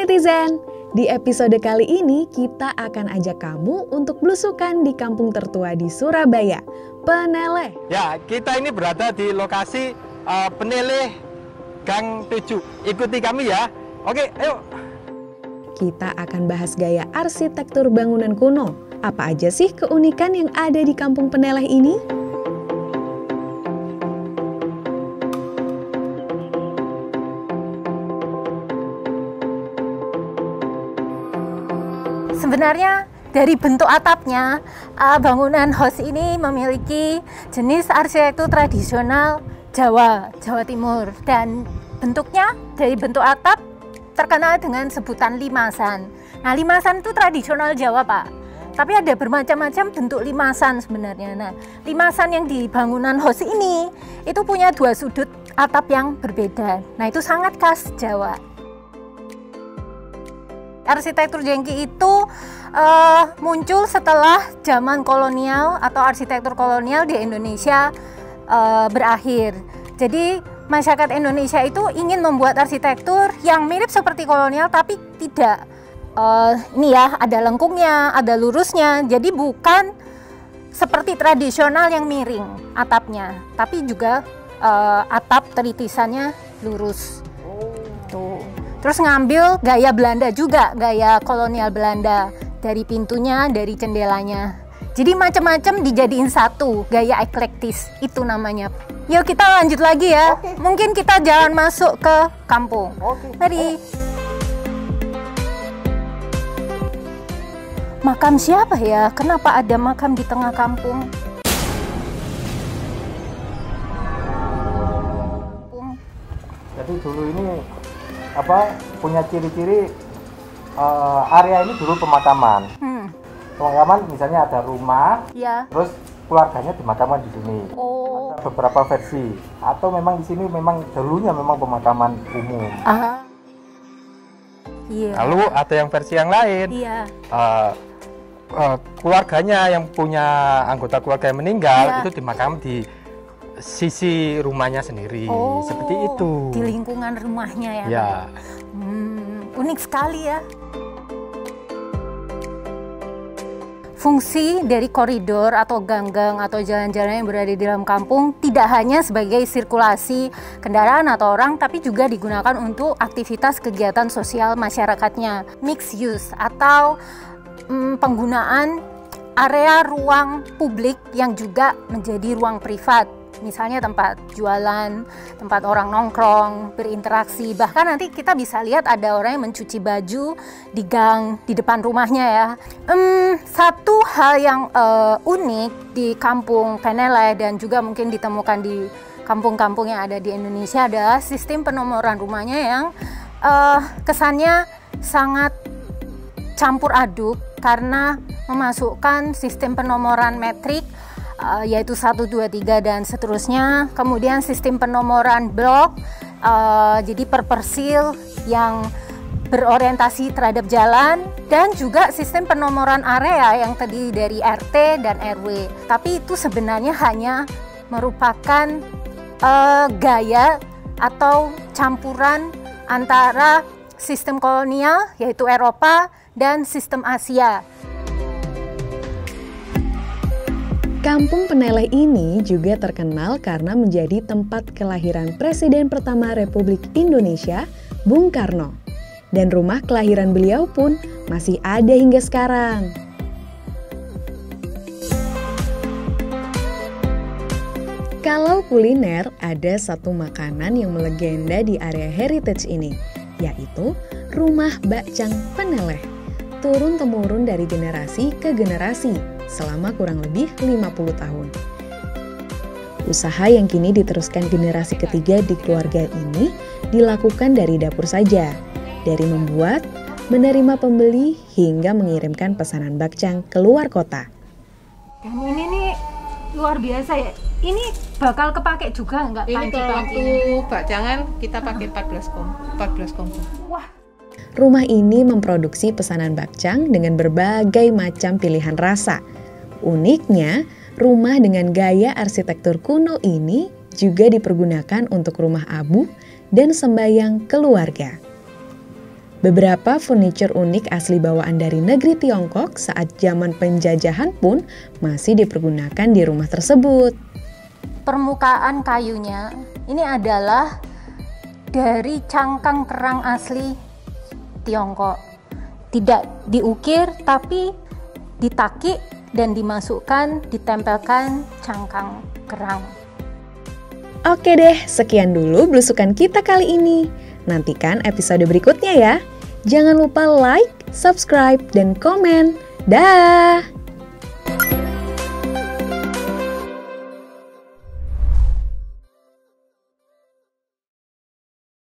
netizen, di episode kali ini kita akan ajak kamu untuk belusukan di kampung tertua di Surabaya, Peneleh. Ya, kita ini berada di lokasi Peneleh Gang 7. Ikuti kami ya. Oke, ayo. Kita akan bahas gaya arsitektur bangunan kuno. Apa aja sih keunikan yang ada di kampung Peneleh ini? Sebenarnya dari bentuk atapnya, bangunan house ini memiliki jenis arsitektur tradisional Jawa Timur. Dan bentuknya dari bentuk atap terkenal dengan sebutan limasan. Nah, limasan itu tradisional Jawa, Pak. Tapi ada bermacam-macam bentuk limasan sebenarnya. Nah, limasan yang di bangunan house ini itu punya dua sudut atap yang berbeda. Nah, itu sangat khas Jawa. Arsitektur jengki itu muncul setelah zaman kolonial atau arsitektur kolonial di Indonesia berakhir. Jadi masyarakat Indonesia itu ingin membuat arsitektur yang mirip seperti kolonial tapi tidak. Ini ya, ada lengkungnya, ada lurusnya. Jadi bukan seperti tradisional yang miring atapnya, tapi juga atap teritisannya lurus. Tuh. Terus ngambil gaya Belanda juga, gaya kolonial Belanda, dari pintunya, dari jendelanya. Jadi macam-macam dijadiin satu, gaya eklektis, itu namanya. Yuk kita lanjut lagi ya. Oke. Mungkin kita jalan masuk ke kampung. Oke. Mari. Makam siapa ya? Kenapa ada makam di tengah kampung? Jadi dulu ini punya ciri-ciri area ini dulu pemakaman. Pemakaman misalnya ada rumah, ya. Terus keluarganya dimakamkan di sini. Oh. Ada beberapa versi. Atau memang di sini memang dulunya memang pemakaman umum. Iya. Lalu ada yang versi yang lain. Iya. Keluarganya yang punya anggota keluarga yang meninggal itu dimakamkan di sisi rumahnya sendiri, seperti itu. Di lingkungan rumahnya ya. Ya. Unik sekali ya. Fungsi dari koridor atau gang-gang atau jalan-jalan yang berada di dalam kampung tidak hanya sebagai sirkulasi kendaraan atau orang, tapi juga digunakan untuk aktivitas kegiatan sosial masyarakatnya. Mixed use atau penggunaan area ruang publik yang juga menjadi ruang privat. Misalnya tempat jualan, tempat orang nongkrong, berinteraksi. Bahkan nanti kita bisa lihat ada orang yang mencuci baju di gang, di depan rumahnya ya. Satu hal yang unik di kampung Peneleh dan juga mungkin ditemukan di kampung-kampung yang ada di Indonesia adalah sistem penomoran rumahnya yang kesannya sangat campur aduk karena memasukkan sistem penomoran metrik yaitu 1, 2, 3 dan seterusnya. Kemudian sistem penomoran blok, jadi per persil yang berorientasi terhadap jalan, dan juga sistem penomoran area yang terdiri dari RT dan RW. Tapi itu sebenarnya hanya merupakan gaya atau campuran antara sistem kolonial yaitu Eropa dan sistem Asia. Kampung Peneleh ini juga terkenal karena menjadi tempat kelahiran Presiden pertama Republik Indonesia, Bung Karno. Dan rumah kelahiran beliau pun masih ada hingga sekarang. Kalau kuliner, ada satu makanan yang melegenda di area heritage ini, yaitu Rumah Bakcang Peneleh. Turun-temurun dari generasi ke generasi selama kurang lebih 50 tahun. Usaha yang kini diteruskan generasi ketiga di keluarga ini dilakukan dari dapur saja, dari membuat, menerima pembeli, hingga mengirimkan pesanan bakcang ke luar kota. Dan ini nih luar biasa ya, ini bakal kepake juga nggak? Ini kalau waktu bakcangan kita pakai 14 kompor. Wah. Rumah ini memproduksi pesanan bakcang dengan berbagai macam pilihan rasa. Uniknya, rumah dengan gaya arsitektur kuno ini juga dipergunakan untuk rumah abu dan sembayang keluarga. Beberapa furniture unik asli bawaan dari negeri Tiongkok saat zaman penjajahan pun masih dipergunakan di rumah tersebut. Permukaan kayunya ini adalah dari cangkang kerang asli Tiongkok. Tidak diukir tapi ditakik dan dimasukkan, ditempelkan cangkang kerang. Oke deh, sekian dulu belusukan kita kali ini. Nantikan episode berikutnya ya. Jangan lupa like, subscribe, dan komen. Dah!